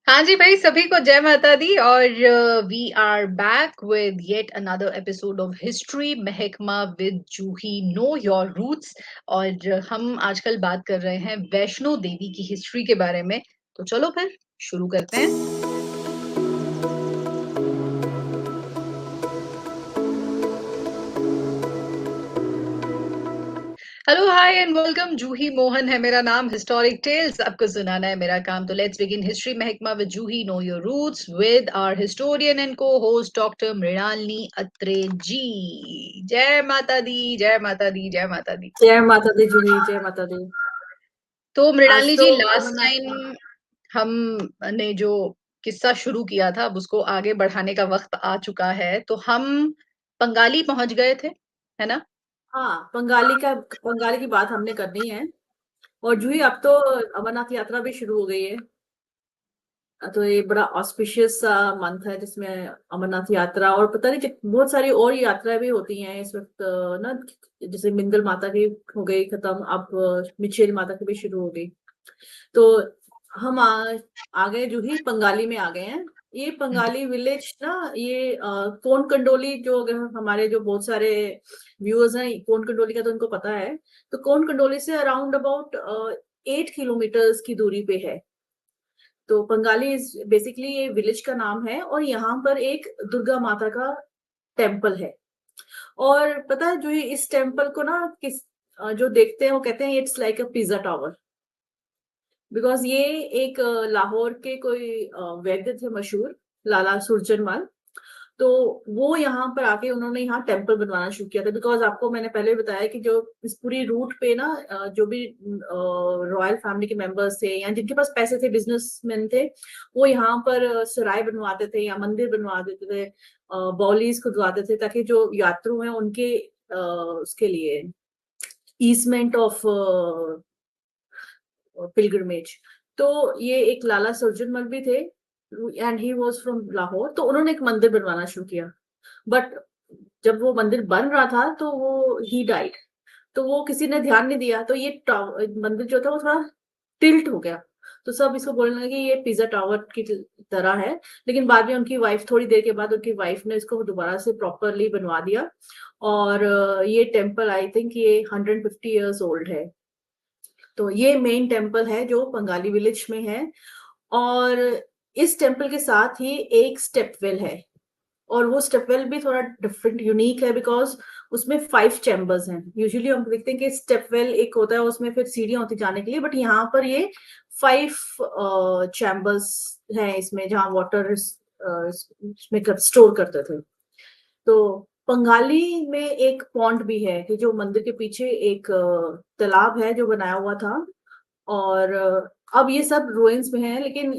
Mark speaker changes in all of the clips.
Speaker 1: हाँ जी भाई, सभी को जय माता दी। और we are back with yet another episode of history महकमा with Juhi know your roots. और हम आजकल बात कर रहे हैं वैष्णो देवी की हिस्ट्री के बारे में। तो चलो फिर शुरू करते हैं। Hello hi and welcome. Juhi Mohan है मेरा नाम। हिस्टोरिक टेल्स आपको सुनाना है मेरा काम। तो लेट्स बिगिन हिस्ट्री महकमा with Juhi know your roots with our historian and co host doctor Mrinalini Atre ji. जय माता दी, जय माता दी, जय माता दी।
Speaker 2: जय माता दी जूही, जय माता दी।
Speaker 1: तो
Speaker 2: आज
Speaker 1: मृणालिनी
Speaker 2: तो
Speaker 1: जी, लास्ट
Speaker 2: अमरनाथ।
Speaker 1: टाइम हमने जो किस्सा शुरू किया था अब उसको आगे बढ़ाने का वक्त आ चुका है। तो हम पंगाली पहुंच गए थे, है ना?
Speaker 2: हाँ, बंगाली की बात हमने करनी है। और जूही, अब तो अमरनाथ यात्रा भी शुरू हो गई है। तो ये बड़ा ऑस्पिशियस सा मंथ है जिसमें अमरनाथ यात्रा और पता नहीं बहुत सारी और यात्राएं भी होती हैं इस वक्त ना। जैसे मिंदल माता की हो गई खत्म, अब मिचेल माता की भी शुरू हो गई। तो हम आ गए जूही, पंगाली में आ गए हैं। ये पंगाली विलेज ना, ये कोन कंडोली, जो अगर हमारे जो बहुत सारे व्यूअर्स हैं कोन कंडोली का तो उनको पता है। तो कोन कंडोली से अराउंड अबाउट 8 किलोमीटर्स की दूरी पे है। तो पंगाली बेसिकली ये विलेज का नाम है और यहाँ पर एक दुर्गा माता का टेम्पल है। और पता है जो ये इस टेम्पल को ना जो देखते हैं वो कहते हैं it's like a pizza tower. Because ये एक लाहौर के कोई वैद्य थे मशहूर, लाला सुरजनवाल। तो वो यहाँ पर आके उन्होंने यहाँ टेम्पल बनवाना शुरू किया था। बिकॉज आपको मैंने पहले भी बताया कि जो इस पूरी रूट पे ना जो भी रॉयल फैमिली के मेंबर्स थे या जिनके पास पैसे थे, बिजनेसमैन थे, वो यहाँ पर सराय बनवाते थे या मंदिर बनवा देते थे, बौलीज खुदवाते थे ताकि जो यात्रु हैं उनके उसके लिए ईसमेंट ऑफ पिलग्रिमेज। तो ये एक लाला सुरजनमल भी थे and he was from Lahore. तो उन्होंने एक मंदिर बनवाना शुरू किया। बट जब वो मंदिर बन रहा था तो वो ही डाइड। तो वो किसी ने ध्यान नहीं दिया, तो ये मंदिर जो था वो थोड़ा टिल्ट हो गया। तो सब इसको बोलने लगे ये पिज्जा टावर की तरह है। लेकिन बाद में उनकी वाइफ, थोड़ी देर के बाद उनकी वाइफ ने इसको दोबारा से प्रॉपरली बनवा दिया। और ये टेम्पल आई थिंक ये 150 ईयर्स ओल्ड है। तो ये मेन टेम्पल है जो बंगाली विलेज में है। और इस टेम्पल के साथ ही एक स्टेपवेल है। और वो स्टेपवेल भी थोड़ा डिफरेंट यूनिक है बिकॉज उसमें 5 चैम्बर्स हैं। यूजुअली हम देखते हैं कि स्टेपवेल एक होता है उसमें फिर सीढ़ियां होती जाने के लिए, बट यहाँ पर ये 5 चैम्बर्स हैं इसमें, जहाँ वाटर इसमें स्टोर करते थे। तो पंगाली में एक पॉन्ड भी है कि जो मंदिर के पीछे एक तालाब है जो बनाया हुआ था। और अब ये सब रुइंस में है, लेकिन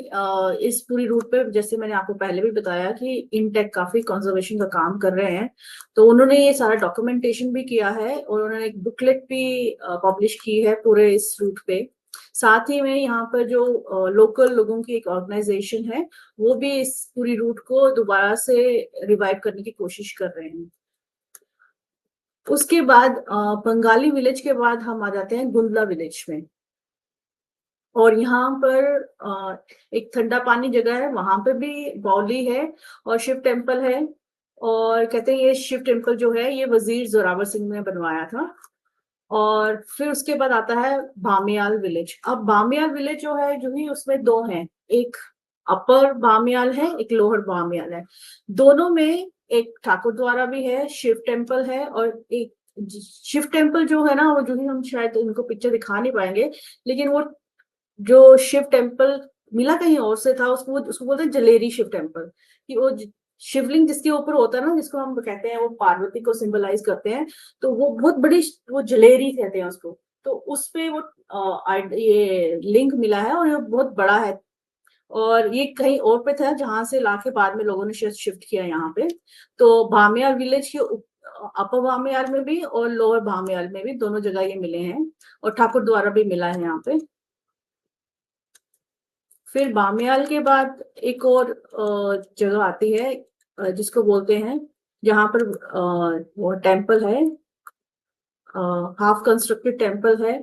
Speaker 2: इस पूरी रूट पे जैसे मैंने आपको पहले भी बताया कि इनटेक काफी कंजर्वेशन का काम कर रहे हैं। तो उन्होंने ये सारा डॉक्यूमेंटेशन भी किया है और उन्होंने एक बुकलेट भी पब्लिश की है पूरे इस रूट पे। साथ ही में यहाँ पर जो लोकल लोगों की एक ऑर्गेनाइजेशन है, वो भी इस पूरी रूट को दोबारा से रिवाइव करने की कोशिश कर रहे हैं। उसके बाद बंगाली विलेज के बाद हम आ जाते हैं गुंदला विलेज में। और यहाँ पर एक ठंडा पानी जगह है, वहां पे भी बावली है और शिव टेम्पल है। और कहते हैं ये शिव टेम्पल जो है ये वजीर जोरावर सिंह ने बनवाया था। और फिर उसके बाद आता है बामियाल विलेज। अब बामियाल विलेज जो है जो ही उसमें दो हैं, एक अपर बामियाल है, एक लोअर बामियाल है। दोनों में एक ठाकुर द्वारा भी है, शिव टेम्पल है। और एक शिव टेम्पल जो है ना वो जो ही हम शायद इनको पिक्चर दिखा नहीं पाएंगे, लेकिन वो जो शिव टेम्पल मिला कहीं और से था, उसको उसको बोलते हैं जलेरी शिव टेम्पल। कि वो शिवलिंग जिसके ऊपर होता है ना, जिसको हम कहते हैं वो पार्वती को सिंबलाइज करते हैं, तो वो बहुत बड़ी, वो जलेरी कहते हैं उसको। तो उसपे वो ये लिंक मिला है और ये बहुत बड़ा है। और ये कहीं और पे था जहां से लाके बाद में लोगों ने शिफ्ट किया यहाँ पे। तो भामियार विलेज के अपर भामियार में भी और लोअर भामियार में भी दोनों जगह ये मिले हैं। और ठाकुर द्वारा भी मिला है यहाँ पे। फिर बामियाल के बाद एक और जगह आती है जिसको बोलते हैं, जहां पर वो टेम्पल है, हाफ कंस्ट्रक्टेड टेम्पल है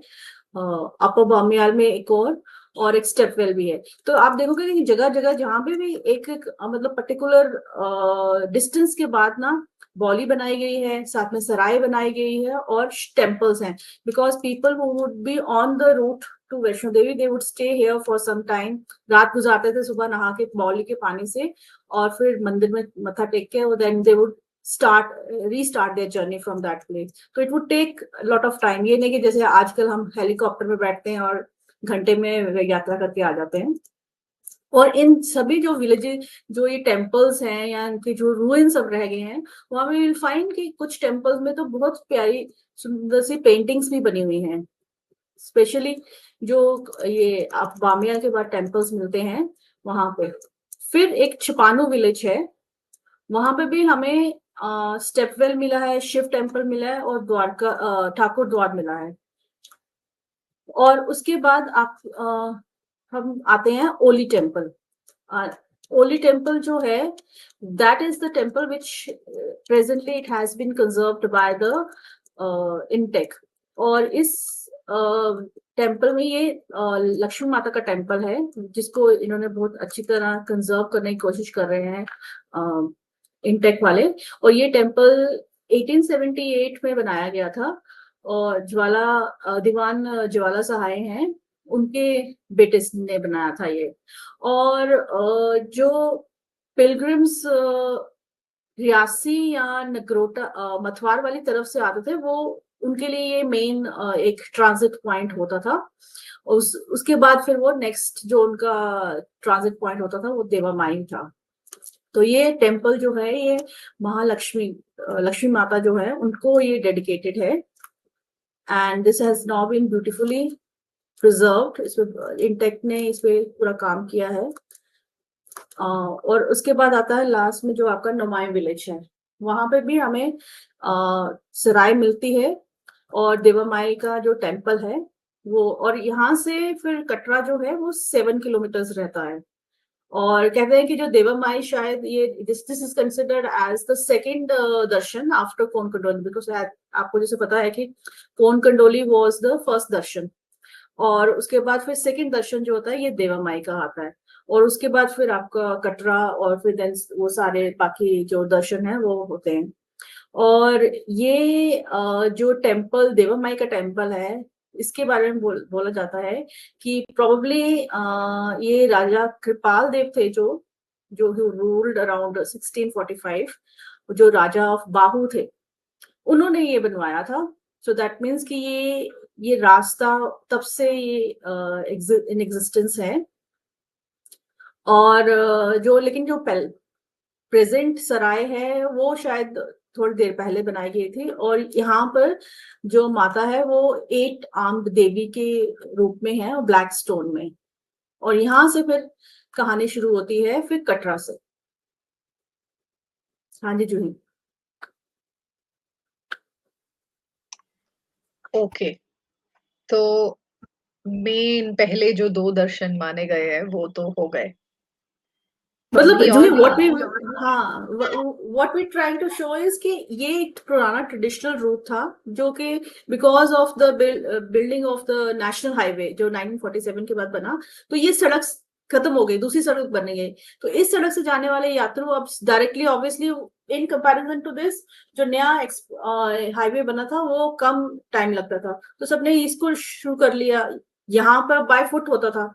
Speaker 2: अपर बामियाल में एक और। और एक स्टेप वेल भी है। तो आप देखोगे कि जगह जगह जहाँ पे भी एक एक मतलब पर्टिकुलर डिस्टेंस के बाद ना बॉली बनाई गई है, साथ में सराय बनाई गई है और टेम्पल्स हैं, because people who would be on the route to Vaishno Devi they would stay here for some time. रात गुजारते थे सुबह नहा के बॉली के पानी से, और फिर मंदिर में मत्था टेक के then they would restart their journey from that place. तो it would take lot of time. ये नहीं कि जैसे आजकल हम हेलीकॉप्टर में बैठते हैं और घंटे में यात्रा करके आ जाते हैं। और इन सभी जो विलेजेस, जो ये टेम्पल्स हैं या इनके जो रूइन सब रह गए हैं, वहां में विल फाइंड कि कुछ टेम्पल्स में तो बहुत प्यारी सुंदर सी पेंटिंग्स भी बनी हुई हैं। स्पेशली जो ये आप बामिया के बाद टेम्पल्स मिलते हैं वहां पे। फिर एक छिपानू विलेज है, वहां पे भी हमें स्टेपवेल मिला है, शिव टेम्पल मिला है और द्वारका ठाकुर द्वार मिला है। और उसके बाद आप हम आते हैं ओली टेम्पल। ओली टेम्पल जो है, that is the temple which presently it has been conserved by the INTACH. और इस टेम्पल में ये लक्ष्मी माता का टेम्पल है, जिसको इन्होंने बहुत अच्छी तरह कंजर्व करने की कोशिश कर रहे हैं इंटेक वाले। और ये टेम्पल 1878 में बनाया गया था, और दीवान ज्वाला सहाय हैं, उनके बेटे ने बनाया था ये। और जो पिलग्रिम्स रियासी या नगरोटा मथुरार वाली तरफ से आते थे, वो उनके लिए ये मेन एक ट्रांजिट पॉइंट होता था। उसके बाद फिर वो नेक्स्ट जो उनका ट्रांजिट पॉइंट होता था वो देवामाई था। तो ये टेम्पल जो है ये महालक्ष्मी लक्ष्मी माता जो है उनको ये डेडिकेटेड है। And this has now been beautifully preserved. इसमें इंटेक्ट ने इस पे पूरा काम किया है। और उसके बाद आता है लास्ट में जो आपका नोमाई विलेज है, वहां पे भी हमें सराय मिलती है और देवामाई का जो टेम्पल है वो। और यहाँ से फिर कटरा जो है वो 7 किलोमीटर रहता है। और कहते हैं कि जो देवामाई शायद ये this is considered as the second darshan after Kol Kandoli, because आपको जैसे पता है कि Kol Kandoli was the first darshan, और उसके बाद फिर सेकंड दर्शन जो होता है ये देवामाई का आता है। और उसके बाद फिर आपका कटरा और फिर देन वो सारे बाकी जो दर्शन है वो होते हैं। और ये जो टेम्पल देवामाई का टेम्पल है, इसके बारे में बोला जाता है कि प्रोबेबली ये राजा कृपाल देव थे जो रूल्ड अराउंड 1645, जो राजा ऑफ बाहु थे, उन्होंने ये बनवाया था। सो दैट मीन्स कि ये रास्ता तब से ये इन एग्जिस्टेंस है। और जो लेकिन जो प्रेजेंट सराय है वो शायद थोड़ी देर पहले बनाई गई थी। और यहाँ पर जो माता है वो 8 आर्म्ड देवी के रूप में है, ब्लैक स्टोन में। और यहाँ से फिर कहानी शुरू होती है फिर कटरा से। हाँ जी जूही।
Speaker 1: ओके, तो मेन पहले जो 2 दर्शन माने गए हैं वो तो हो गए। तो
Speaker 2: मतलब
Speaker 1: अभी
Speaker 2: जूही
Speaker 1: और
Speaker 2: what we trying to show is कि ये एक पुराना ट्रेडिशनल रूट था, जो कि because of the building of the national highway जो 1947 के बाद बना, तो ये सड़क खत्म हो गई, दूसरी सड़क बन गई। तो इस सड़क से जाने वाले यात्रु अब directly obviously in comparison to this जो नया हाईवे बना था वो कम टाइम लगता था, तो सबने इसको शुरू कर लिया। यहाँ पर बाय फुट होता था,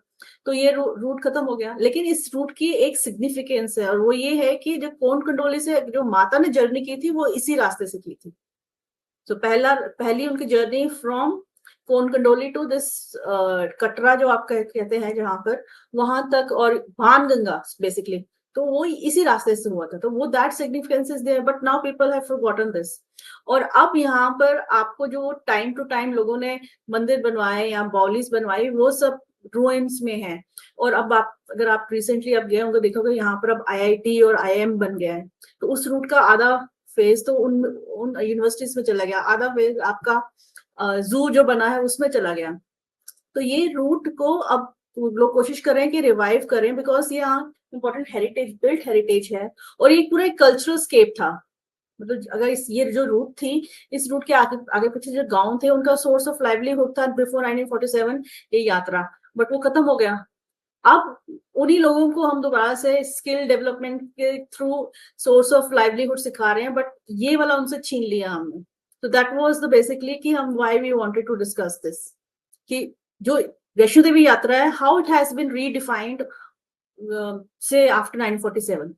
Speaker 2: तो ये रूट खत्म हो गया। लेकिन इस रूट की एक सिग्निफिकेंस है, और वो ये है कि जब कोन कंडोली से जो माता ने जर्नी की थी वो इसी रास्ते से की थी। तो पहली उनकी journey from Kol Kandoli to this Katra जो आप कहते हैं जहां पर, वहां तक, और भान गंगा बेसिकली, तो वो इसी रास्ते से हुआ था। तो वो that significance is there, but now people have forgotten this. और अब यहाँ पर आपको जो टाइम टू टाइम लोगों ने मंदिर बनवाए या बॉलीज बनवाई वो सब रूइंस में है। और अब अगर आप रिसेंटली अब गए होंगे देखोगे यहाँ पर अब आईआईटी और आईआईएम बन गया है। तो उस रूट का आधा फेज तो उन यूनिवर्सिटीज में चला गया, आधा फेज आपका जू जो बना है उसमें चला गया। तो ये रूट को अब लोग कोशिश कर रहे हैं कि रिवाइव करें, बिकॉज ये यहाँ इम्पोर्टेंट हेरिटेज बिल्ट हेरिटेज है। और ये पूरा एक कल्चरल स्केप था। मतलब अगर ये जो रूट थी, इस रूट के आगे आगे पीछे जो गांव थे उनका सोर्स ऑफ लाइवलीहुड था बिफोर 1947 ये यात्रा। बट वो खत्म हो गया। अब उन्हीं लोगों को हम दोबारा से स्किल डेवलपमेंट के थ्रू सोर्स ऑफ लाइवलीहुड सिखा रहे हैं, बट ये वाला उनसे छीन लिया हमने। तो दैट वाज द बेसिकली कि हम why we wanted to discuss this, कि जो वैष्णो देवी यात्रा है, how it has been redefined से after 1947,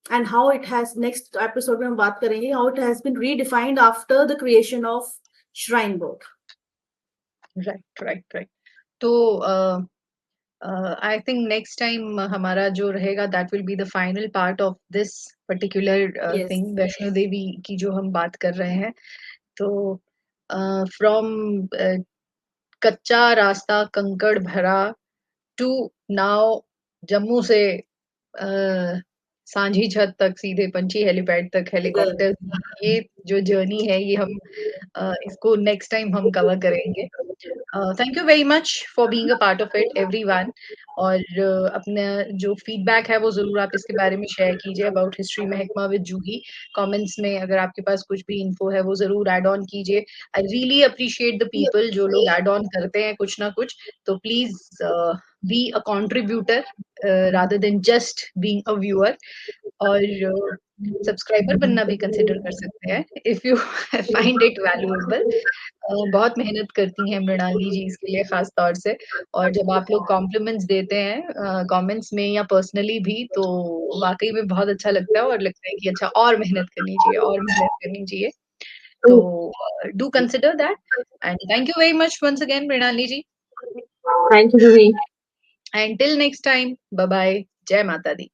Speaker 2: and how it has, next episode में हम बात करेंगे how it has been redefined after the creation of shrine board.
Speaker 1: Right. तो आई थिंक नेक्स्ट टाइम हमारा जो रहेगा that will be the final part of this particular
Speaker 2: Yes.
Speaker 1: Thing, Vaishno Devi की जो हम बात कर रहे हैं। तो फ्रॉम कच्चा रास्ता कंकड़ भरा टू नाउ जम्मू से सांझी छत तक, सीधे पंची हेलीपैड तक हेलीकॉप्टर, ये जो जर्नी है ये हम इसको नेक्स्ट टाइम हम कवर करेंगे। Thank you very much for being a part of it everyone. और अपना जो फीडबैक है वो जरूर आप इसके बारे में शेयर कीजिए अबाउट हिस्ट्री महकमा विद जूही। कमेंट्स में अगर आपके पास कुछ भी इन्फो है वो जरूर ऐड ऑन कीजिए। I really appreciate the people जो लोग ऐड ऑन करते हैं कुछ ना कुछ। तो please be a contributor rather than just being a viewer. और सब्सक्राइबर बनना भी कंसिडर कर सकते हैं if you find it valuable. बहुत मेहनत करती हैं मृणाली जी इसके लिए खास तौर से। और जब आप लोग कॉम्प्लीमेंट्स देते हैं कमेंट्स में या पर्सनली भी, तो वाकई में बहुत अच्छा लगता है और लगता है कि अच्छा और मेहनत करनी चाहिए और मेहनत करनी चाहिए। तो do consider that and thank you very much once again Mrinali ji.
Speaker 2: Thank you, Juhi.
Speaker 1: And till next time, bye bye, जय माता दी।